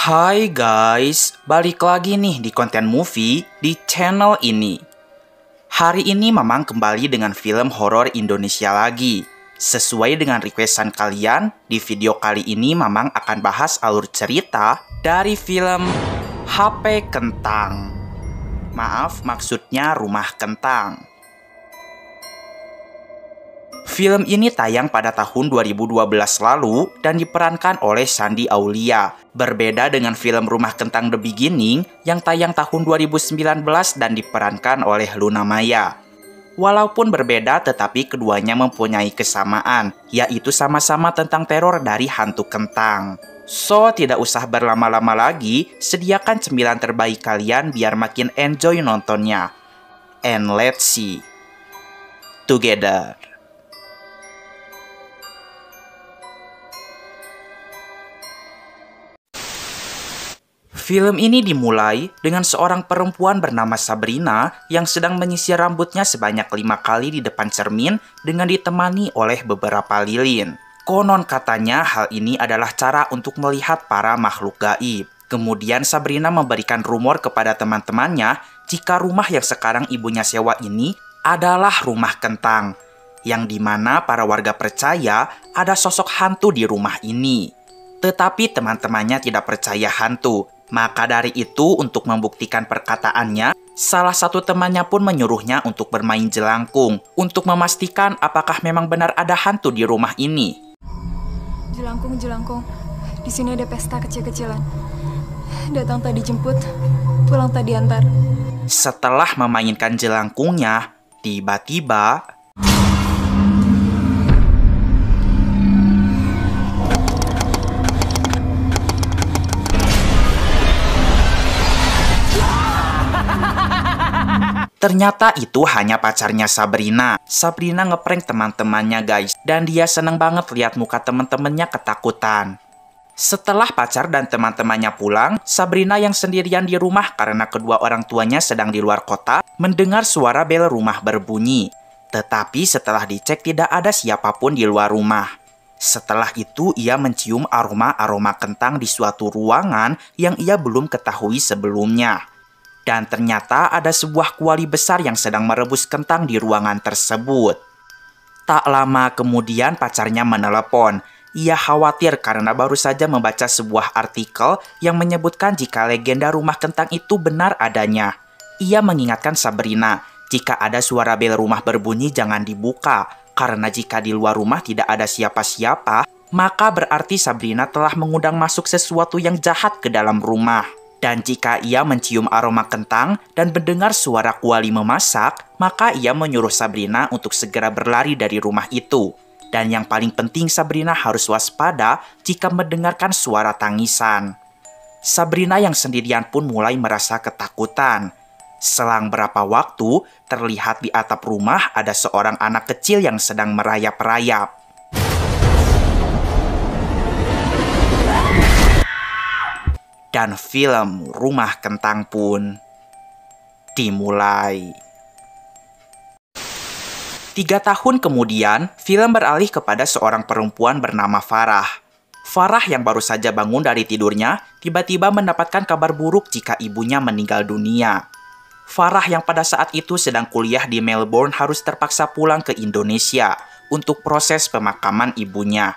Hai guys, balik lagi nih di konten movie di channel ini. Hari ini Mamang kembali dengan film horor Indonesia lagi. Sesuai dengan requestan kalian, di video kali ini Mamang akan bahas alur cerita dari film HP Kentang. Maaf, maksudnya Rumah Kentang. Film ini tayang pada tahun 2012 lalu dan diperankan oleh Shandy Aulia. Berbeda dengan film Rumah Kentang The Beginning yang tayang tahun 2019 dan diperankan oleh Luna Maya. Walaupun berbeda tetapi keduanya mempunyai kesamaan, yaitu sama-sama tentang teror dari hantu kentang. So, tidak usah berlama-lama lagi, sediakan cemilan terbaik kalian biar makin enjoy nontonnya. And let's see together. Film ini dimulai dengan seorang perempuan bernama Sabrina yang sedang menyisir rambutnya sebanyak 5 kali di depan cermin dengan ditemani oleh beberapa lilin. Konon katanya hal ini adalah cara untuk melihat para makhluk gaib. Kemudian Sabrina memberikan rumor kepada teman-temannya jika rumah yang sekarang ibunya sewa ini adalah rumah kentang, yang dimana para warga percaya ada sosok hantu di rumah ini. Tetapi teman-temannya tidak percaya hantu. Maka dari itu, untuk membuktikan perkataannya, salah satu temannya pun menyuruhnya untuk bermain jelangkung, untuk memastikan apakah memang benar ada hantu di rumah ini. Jelangkung, jelangkung, di sini ada pesta kecil-kecilan. Datang tadi jemput, pulang tadi antar. Setelah memainkan jelangkungnya, tiba-tiba ternyata itu hanya pacarnya Sabrina. Sabrina ngeprank teman-temannya guys. Dan dia seneng banget lihat muka teman-temannya ketakutan. Setelah pacar dan teman-temannya pulang, Sabrina yang sendirian di rumah karena kedua orang tuanya sedang di luar kota, mendengar suara bel rumah berbunyi. Tetapi setelah dicek tidak ada siapapun di luar rumah. Setelah itu ia mencium aroma-aroma kentang di suatu ruangan yang ia belum ketahui sebelumnya. Dan ternyata ada sebuah kuali besar yang sedang merebus kentang di ruangan tersebut. Tak lama kemudian pacarnya menelepon. Ia khawatir karena baru saja membaca sebuah artikel yang menyebutkan jika legenda rumah kentang itu benar adanya. Ia mengingatkan Sabrina, jika ada suara bel rumah berbunyi jangan dibuka. Karena jika di luar rumah tidak ada siapa-siapa, maka berarti Sabrina telah mengundang masuk sesuatu yang jahat ke dalam rumah. Dan jika ia mencium aroma kentang dan mendengar suara kuali memasak, maka ia menyuruh Sabrina untuk segera berlari dari rumah itu. Dan yang paling penting Sabrina harus waspada jika mendengarkan suara tangisan. Sabrina yang sendirian pun mulai merasa ketakutan. Selang berapa waktu, terlihat di atap rumah ada seorang anak kecil yang sedang merayap-rayap. Dan film Rumah Kentang pun dimulai. 3 tahun kemudian, film beralih kepada seorang perempuan bernama Farah. Farah yang baru saja bangun dari tidurnya, tiba-tiba mendapatkan kabar buruk jika ibunya meninggal dunia. Farah yang pada saat itu sedang kuliah di Melbourne harus terpaksa pulang ke Indonesia untuk proses pemakaman ibunya.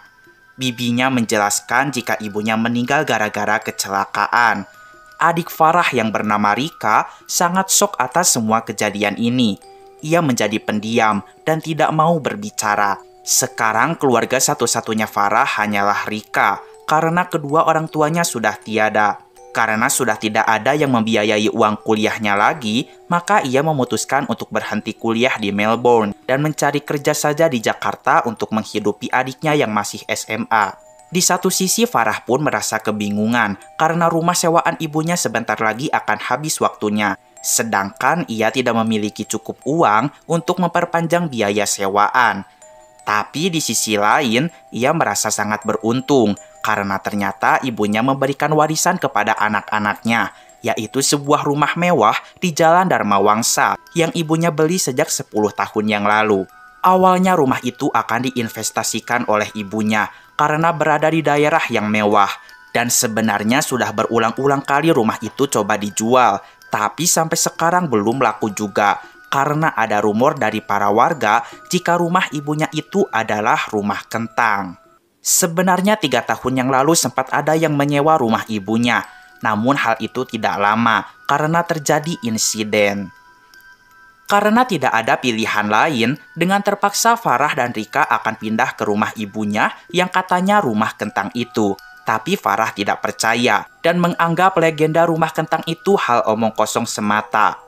Bibinya menjelaskan jika ibunya meninggal gara-gara kecelakaan. Adik Farah yang bernama Rika sangat shock atas semua kejadian ini. Ia menjadi pendiam dan tidak mau berbicara. Sekarang keluarga satu-satunya Farah hanyalah Rika, karena kedua orang tuanya sudah tiada. Karena sudah tidak ada yang membiayai uang kuliahnya lagi, maka ia memutuskan untuk berhenti kuliah di Melbourne dan mencari kerja saja di Jakarta untuk menghidupi adiknya yang masih SMA. Di satu sisi Farah pun merasa kebingungan karena rumah sewaan ibunya sebentar lagi akan habis waktunya. Sedangkan ia tidak memiliki cukup uang untuk memperpanjang biaya sewaan. Tapi di sisi lain, ia merasa sangat beruntung karena ternyata ibunya memberikan warisan kepada anak-anaknya, yaitu sebuah rumah mewah di Jalan Dharma Wangsa yang ibunya beli sejak 10 tahun yang lalu. Awalnya rumah itu akan diinvestasikan oleh ibunya karena berada di daerah yang mewah. Dan sebenarnya sudah berulang-ulang kali rumah itu coba dijual, tapi sampai sekarang belum laku juga. Karena ada rumor dari para warga jika rumah ibunya itu adalah rumah kentang. Sebenarnya 3 tahun yang lalu sempat ada yang menyewa rumah ibunya. Namun hal itu tidak lama karena terjadi insiden. Karena tidak ada pilihan lain, dengan terpaksa Farah dan Rika akan pindah ke rumah ibunya yang katanya rumah kentang itu. Tapi Farah tidak percaya dan menganggap legenda rumah kentang itu hal omong kosong semata.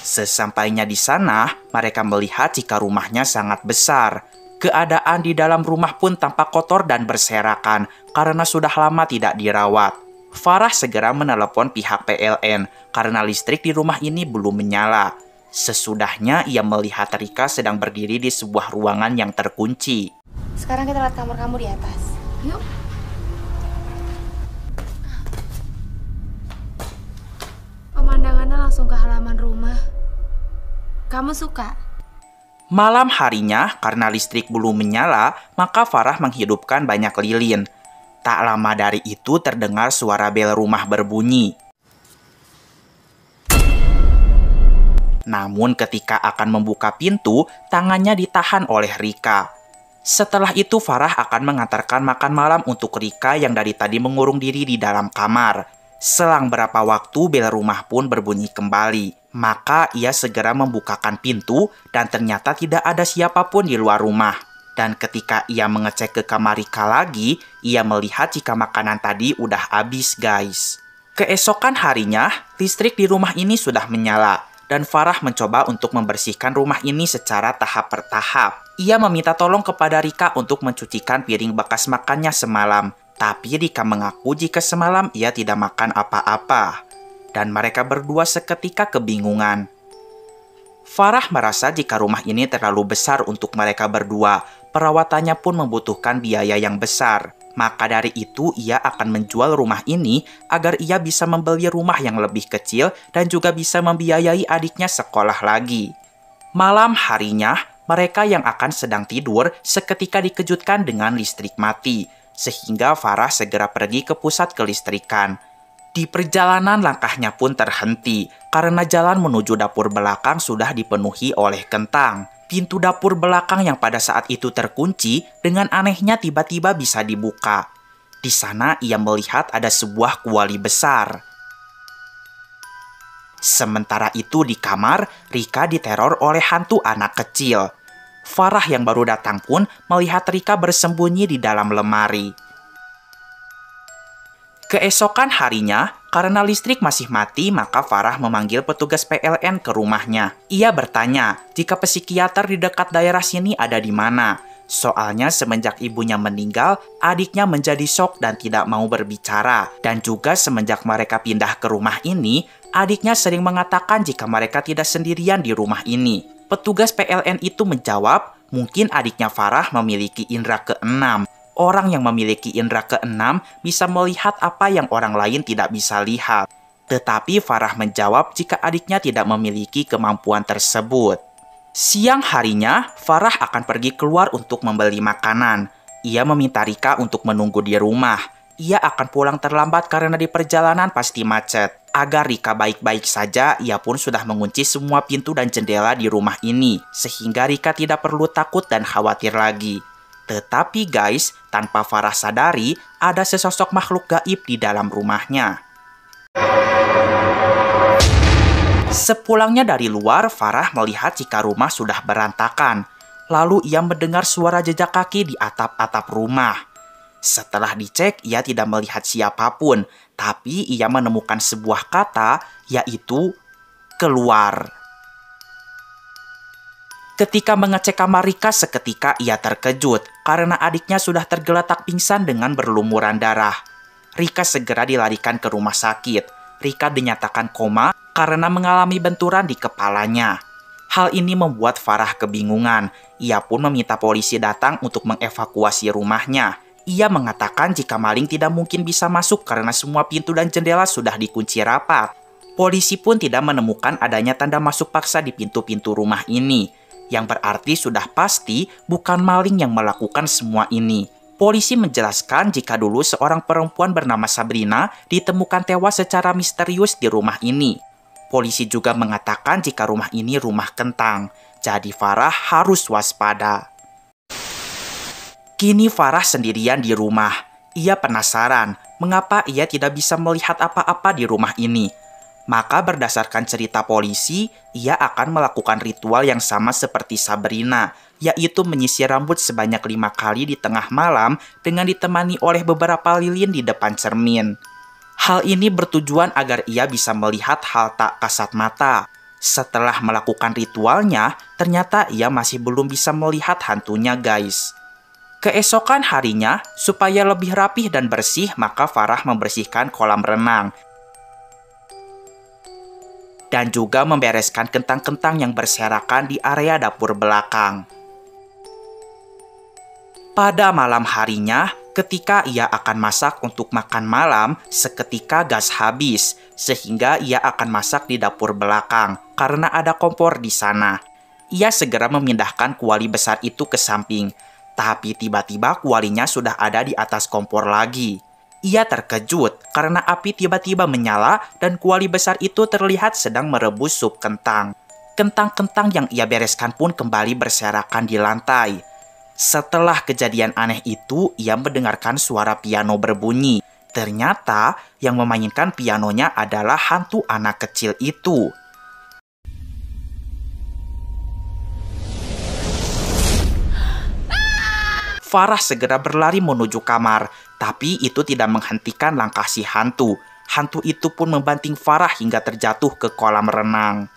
Sesampainya di sana, mereka melihat jika rumahnya sangat besar. Keadaan di dalam rumah pun tampak kotor dan berserakan karena sudah lama tidak dirawat. Farah segera menelepon pihak PLN karena listrik di rumah ini belum menyala. Sesudahnya ia melihat Rika sedang berdiri di sebuah ruangan yang terkunci. Sekarang kita lihat kamar kamu di atas. Yuk. Pemandangannya langsung ke halaman rumah. Kamu suka? Malam harinya, karena listrik belum menyala, maka Farah menghidupkan banyak lilin. Tak lama dari itu terdengar suara bel rumah berbunyi. Namun ketika akan membuka pintu, tangannya ditahan oleh Rika. Setelah itu Farah akan mengantarkan makan malam untuk Rika yang dari tadi mengurung diri di dalam kamar. Selang berapa waktu bel rumah pun berbunyi kembali. Maka ia segera membukakan pintu dan ternyata tidak ada siapapun di luar rumah. Dan ketika ia mengecek ke kamar Rika lagi, ia melihat jika makanan tadi udah habis, guys. Keesokan harinya, listrik di rumah ini sudah menyala. Dan Farah mencoba untuk membersihkan rumah ini secara tahap per tahap. Ia meminta tolong kepada Rika untuk mencucikan piring bekas makannya semalam. Tapi Rika mengaku jika semalam ia tidak makan apa-apa. Dan mereka berdua seketika kebingungan. Farah merasa jika rumah ini terlalu besar untuk mereka berdua, perawatannya pun membutuhkan biaya yang besar. Maka dari itu ia akan menjual rumah ini agar ia bisa membeli rumah yang lebih kecil dan juga bisa membiayai adiknya sekolah lagi. Malam harinya, mereka yang akan sedang tidur seketika dikejutkan dengan listrik mati, sehingga Farah segera pergi ke pusat kelistrikan. Di perjalanan langkahnya pun terhenti karena jalan menuju dapur belakang sudah dipenuhi oleh kentang. Pintu dapur belakang yang pada saat itu terkunci dengan anehnya tiba-tiba bisa dibuka. Di sana ia melihat ada sebuah kuali besar. Sementara itu di kamar, Rika diteror oleh hantu anak kecil. Farah yang baru datang pun melihat Rika bersembunyi di dalam lemari. Keesokan harinya, karena listrik masih mati, maka Farah memanggil petugas PLN ke rumahnya. Ia bertanya jika psikiater di dekat daerah sini ada di mana. Soalnya semenjak ibunya meninggal, adiknya menjadi shock dan tidak mau berbicara. Dan juga semenjak mereka pindah ke rumah ini, adiknya sering mengatakan jika mereka tidak sendirian di rumah ini. Petugas PLN itu menjawab, mungkin adiknya Farah memiliki indera keenam. Orang yang memiliki indera keenam bisa melihat apa yang orang lain tidak bisa lihat. Tetapi Farah menjawab jika adiknya tidak memiliki kemampuan tersebut. Siang harinya, Farah akan pergi keluar untuk membeli makanan. Ia meminta Rika untuk menunggu di rumah. Ia akan pulang terlambat karena di perjalanan pasti macet. Agar Rika baik-baik saja, ia pun sudah mengunci semua pintu dan jendela di rumah ini. Sehingga Rika tidak perlu takut dan khawatir lagi. Tetapi guys, tanpa Farah sadari, ada sesosok makhluk gaib di dalam rumahnya. Sepulangnya dari luar, Farah melihat jika rumah sudah berantakan. Lalu ia mendengar suara jejak kaki di atap-atap rumah. Setelah dicek, ia tidak melihat siapapun, tapi ia menemukan sebuah kata, yaitu keluar. Ketika mengecek kamar Rika, seketika ia terkejut karena adiknya sudah tergeletak pingsan dengan berlumuran darah. Rika segera dilarikan ke rumah sakit. Rika dinyatakan koma karena mengalami benturan di kepalanya. Hal ini membuat Farah kebingungan. Ia pun meminta polisi datang untuk mengevakuasi rumahnya. Ia mengatakan jika maling tidak mungkin bisa masuk karena semua pintu dan jendela sudah dikunci rapat. Polisi pun tidak menemukan adanya tanda masuk paksa di pintu-pintu rumah ini. Yang berarti sudah pasti bukan maling yang melakukan semua ini. Polisi menjelaskan jika dulu seorang perempuan bernama Sabrina ditemukan tewas secara misterius di rumah ini. Polisi juga mengatakan jika rumah ini rumah kentang, jadi Farah harus waspada. Kini Farah sendirian di rumah. Ia penasaran mengapa ia tidak bisa melihat apa-apa di rumah ini. Maka berdasarkan cerita polisi, ia akan melakukan ritual yang sama seperti Sabrina, yaitu menyisir rambut sebanyak 5 kali di tengah malam dengan ditemani oleh beberapa lilin di depan cermin. Hal ini bertujuan agar ia bisa melihat hal tak kasat mata. Setelah melakukan ritualnya, ternyata ia masih belum bisa melihat hantunya, guys. Keesokan harinya, supaya lebih rapih dan bersih, maka Farah membersihkan kolam renang dan juga membereskan kentang-kentang yang berserakan di area dapur belakang. Pada malam harinya, ketika ia akan masak untuk makan malam, seketika gas habis, sehingga ia akan masak di dapur belakang karena ada kompor di sana. Ia segera memindahkan kuali besar itu ke samping, tapi tiba-tiba kualinya sudah ada di atas kompor lagi. Ia terkejut karena api tiba-tiba menyala dan kuali besar itu terlihat sedang merebus sup kentang. Kentang-kentang yang ia bereskan pun kembali berserakan di lantai. Setelah kejadian aneh itu, ia mendengarkan suara piano berbunyi. Ternyata yang memainkan pianonya adalah hantu anak kecil itu. Farah segera berlari menuju kamar, tapi itu tidak menghentikan langkah si hantu. Hantu itu pun membanting Farah hingga terjatuh ke kolam renang.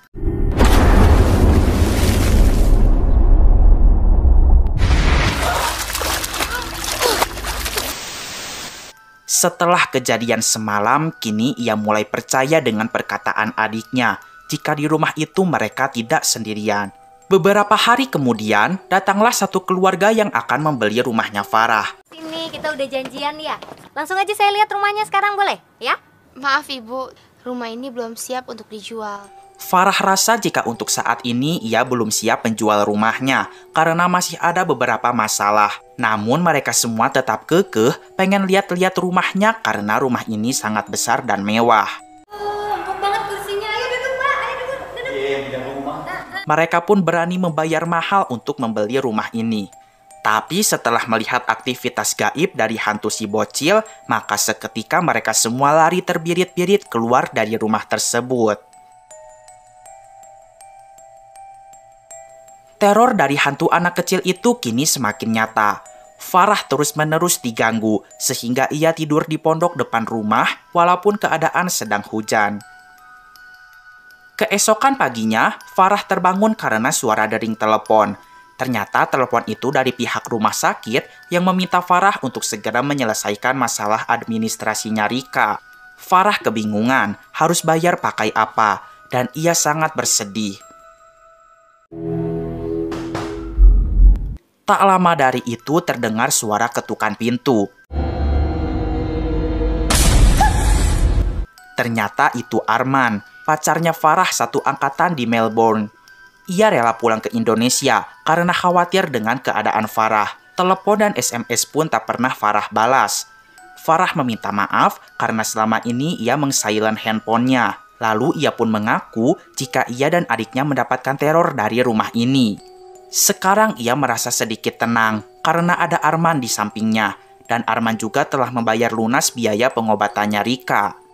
Setelah kejadian semalam, kini ia mulai percaya dengan perkataan adiknya jika di rumah itu mereka tidak sendirian. Beberapa hari kemudian, datanglah satu keluarga yang akan membeli rumahnya Farah. Sini, kita udah janjian ya. Langsung aja saya lihat rumahnya sekarang, boleh? Ya? Maaf Ibu, rumah ini belum siap untuk dijual. Farah rasa jika untuk saat ini ia belum siap menjual rumahnya karena masih ada beberapa masalah. Namun mereka semua tetap kekeh pengen lihat-lihat rumahnya karena rumah ini sangat besar dan mewah. Empuk banget kursinya. Ayo duduk, Mbak. Ayo duduk. Mereka pun berani membayar mahal untuk membeli rumah ini. Tapi setelah melihat aktivitas gaib dari hantu si bocil, maka seketika mereka semua lari terbirit-birit keluar dari rumah tersebut. Teror dari hantu anak kecil itu kini semakin nyata. Farah terus-menerus diganggu, sehingga ia tidur di pondok depan rumah walaupun keadaan sedang hujan. Keesokan paginya, Farah terbangun karena suara dering telepon. Ternyata telepon itu dari pihak rumah sakit yang meminta Farah untuk segera menyelesaikan masalah administrasinya Rika. Farah kebingungan harus bayar pakai apa, dan ia sangat bersedih. Tak lama dari itu terdengar suara ketukan pintu. Ternyata itu Arman, pacarnya Farah satu angkatan di Melbourne. Ia rela pulang ke Indonesia karena khawatir dengan keadaan Farah. Telepon dan SMS pun tak pernah Farah balas. Farah meminta maaf karena selama ini ia meng-silent handphonenya. Lalu ia pun mengaku jika ia dan adiknya mendapatkan teror dari rumah ini. Sekarang ia merasa sedikit tenang karena ada Arman di sampingnya. Dan Arman juga telah membayar lunas biaya pengobatannya Rika.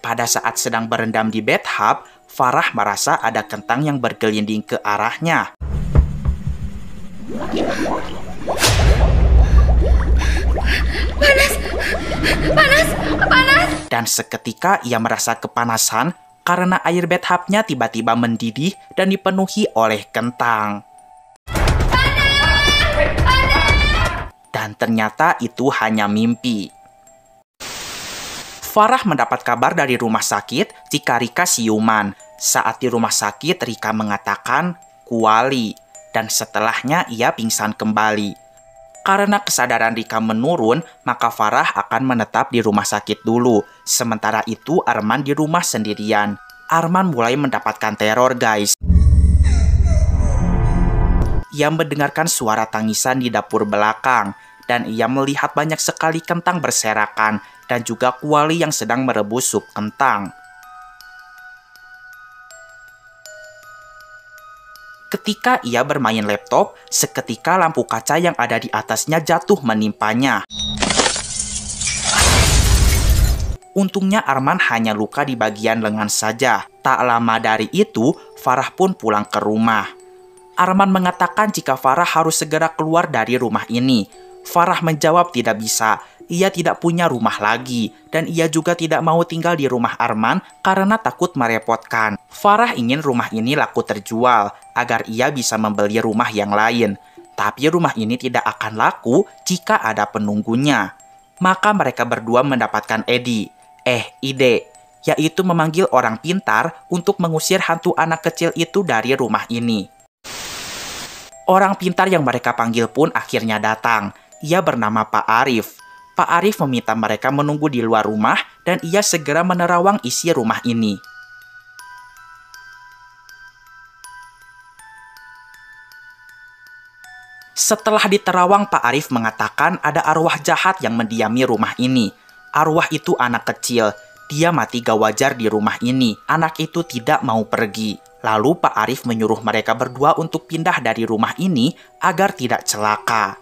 Pada saat sedang berendam di bathtub, Farah merasa ada kentang yang bergelinding ke arahnya. Panas! Panas! Panas! Dan seketika ia merasa kepanasan karena air bathtubnya tiba-tiba mendidih dan dipenuhi oleh kentang. Dan ternyata itu hanya mimpi. Farah mendapat kabar dari rumah sakit jika Rika siuman. Saat di rumah sakit, Rika mengatakan kuali. Dan setelahnya ia pingsan kembali. Karena kesadaran Rika menurun, maka Farah akan menetap di rumah sakit dulu. Sementara itu Arman di rumah sendirian. Arman mulai mendapatkan teror, guys. ia mendengarkan suara tangisan di dapur belakang, dan ia melihat banyak sekali kentang berserakan dan juga kuali yang sedang merebus sup kentang. Ketika ia bermain laptop, seketika lampu kaca yang ada di atasnya jatuh menimpanya. Untungnya Arman hanya luka di bagian lengan saja. Tak lama dari itu, Farah pun pulang ke rumah. Arman mengatakan jika Farah harus segera keluar dari rumah ini. Farah menjawab tidak bisa, ia tidak punya rumah lagi, dan ia juga tidak mau tinggal di rumah Arman karena takut merepotkan. Farah ingin rumah ini laku terjual, agar ia bisa membeli rumah yang lain. Tapi rumah ini tidak akan laku jika ada penunggunya. Maka mereka berdua mendapatkan ide, yaitu memanggil orang pintar untuk mengusir hantu anak kecil itu dari rumah ini. Orang pintar yang mereka panggil pun akhirnya datang. Ia bernama Pak Arif. Pak Arif meminta mereka menunggu di luar rumah dan ia segera menerawang isi rumah ini. Setelah diterawang, Pak Arif mengatakan ada arwah jahat yang mendiami rumah ini. Arwah itu anak kecil. Dia mati gak wajar di rumah ini. Anak itu tidak mau pergi. Lalu Pak Arif menyuruh mereka berdua untuk pindah dari rumah ini agar tidak celaka.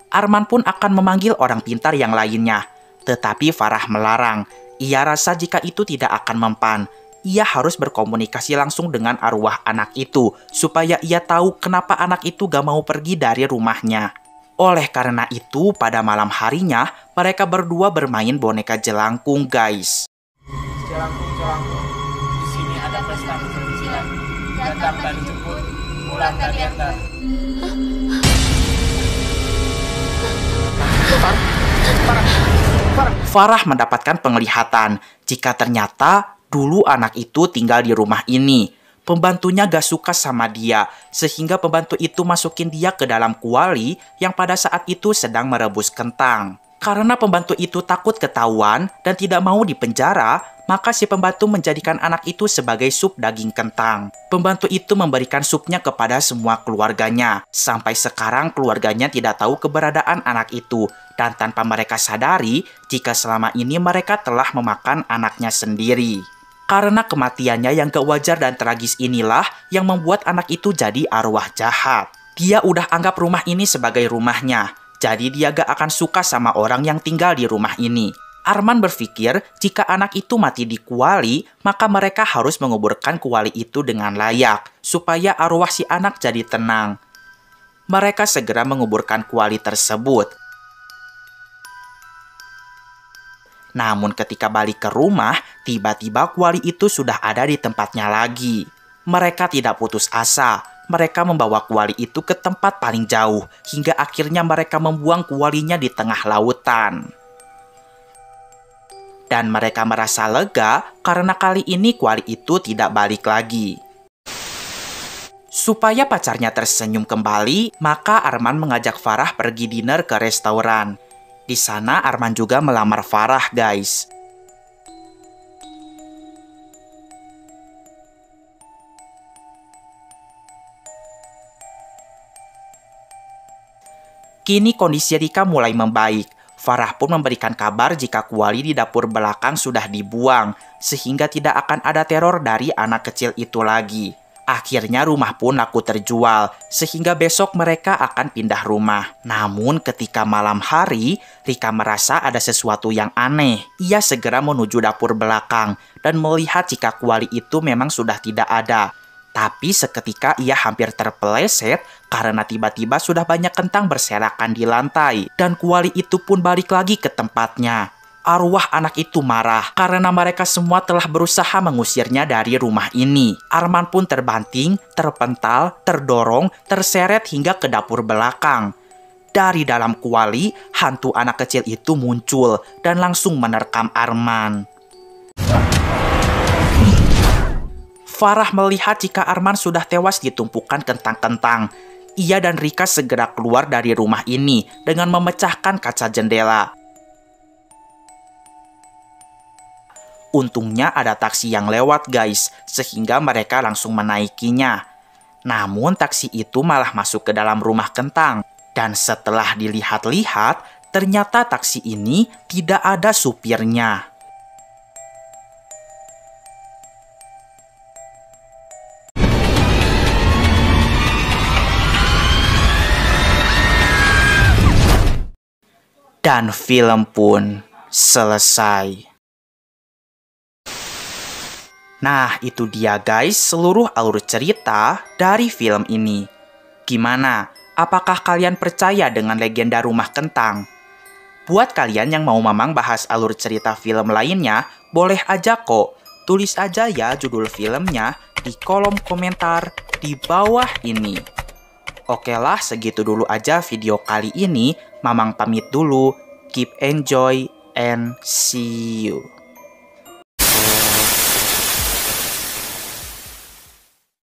Arman pun akan memanggil orang pintar yang lainnya. Tetapi Farah melarang. Ia rasa jika itu tidak akan mempan. Ia harus berkomunikasi langsung dengan arwah anak itu, supaya ia tahu kenapa anak itu gak mau pergi dari rumahnya. Oleh karena itu, pada malam harinya, mereka berdua bermain boneka jelangkung, guys. Jelangkung, di sini ada pesta kecil-kecilan. Datang tadi jemput, pulang tadi antar. Farah mendapatkan penglihatan jika ternyata dulu anak itu tinggal di rumah ini. Pembantunya gak suka sama dia, sehingga pembantu itu masukin dia ke dalam kuali yang pada saat itu sedang merebus kentang. Karena pembantu itu takut ketahuan dan tidak mau dipenjara, maka si pembantu menjadikan anak itu sebagai sup daging kentang. Pembantu itu memberikan supnya kepada semua keluarganya. Sampai sekarang keluarganya tidak tahu keberadaan anak itu. Dan tanpa mereka sadari, jika selama ini mereka telah memakan anaknya sendiri. Karena kematiannya yang gak wajar dan tragis inilah yang membuat anak itu jadi arwah jahat. Dia udah anggap rumah ini sebagai rumahnya. Jadi dia gak akan suka sama orang yang tinggal di rumah ini. Arman berpikir jika anak itu mati di kuali, maka mereka harus menguburkan kuali itu dengan layak, supaya arwah si anak jadi tenang. Mereka segera menguburkan kuali tersebut. Namun ketika balik ke rumah, tiba-tiba kuali itu sudah ada di tempatnya lagi. Mereka tidak putus asa. Mereka membawa kuali itu ke tempat paling jauh, hingga akhirnya mereka membuang kualinya di tengah lautan. Dan mereka merasa lega karena kali ini kuali itu tidak balik lagi. Supaya pacarnya tersenyum kembali, maka Arman mengajak Farah pergi dinner ke restoran. Di sana Arman juga melamar Farah, guys. Kini kondisi Rika mulai membaik. Farah pun memberikan kabar jika kuali di dapur belakang sudah dibuang, sehingga tidak akan ada teror dari anak kecil itu lagi. Akhirnya rumah pun laku terjual, sehingga besok mereka akan pindah rumah. Namun ketika malam hari, Rika merasa ada sesuatu yang aneh. Ia segera menuju dapur belakang dan melihat jika kuali itu memang sudah tidak ada. Tapi seketika ia hampir terpeleset karena tiba-tiba sudah banyak kentang berserakan di lantai. Dan kuali itu pun balik lagi ke tempatnya. Arwah anak itu marah karena mereka semua telah berusaha mengusirnya dari rumah ini. Arman pun terbanting, terpental, terdorong, terseret hingga ke dapur belakang. Dari dalam kuali, hantu anak kecil itu muncul dan langsung menerkam Arman. Farah melihat jika Arman sudah tewas di tumpukan kentang-kentang. Ia dan Rika segera keluar dari rumah ini dengan memecahkan kaca jendela. Untungnya ada taksi yang lewat, guys, sehingga mereka langsung menaikinya. Namun taksi itu malah masuk ke dalam rumah Kentang. Dan setelah dilihat-lihat, ternyata taksi ini tidak ada supirnya. Dan film pun selesai. Nah, itu dia guys seluruh alur cerita dari film ini. Gimana? Apakah kalian percaya dengan legenda Rumah Kentang? Buat kalian yang mau Mamang bahas alur cerita film lainnya, boleh aja kok. Tulis aja ya judul filmnya di kolom komentar di bawah ini. Oke lah, segitu dulu aja video kali ini. Mamang pamit dulu. Keep enjoy and see you.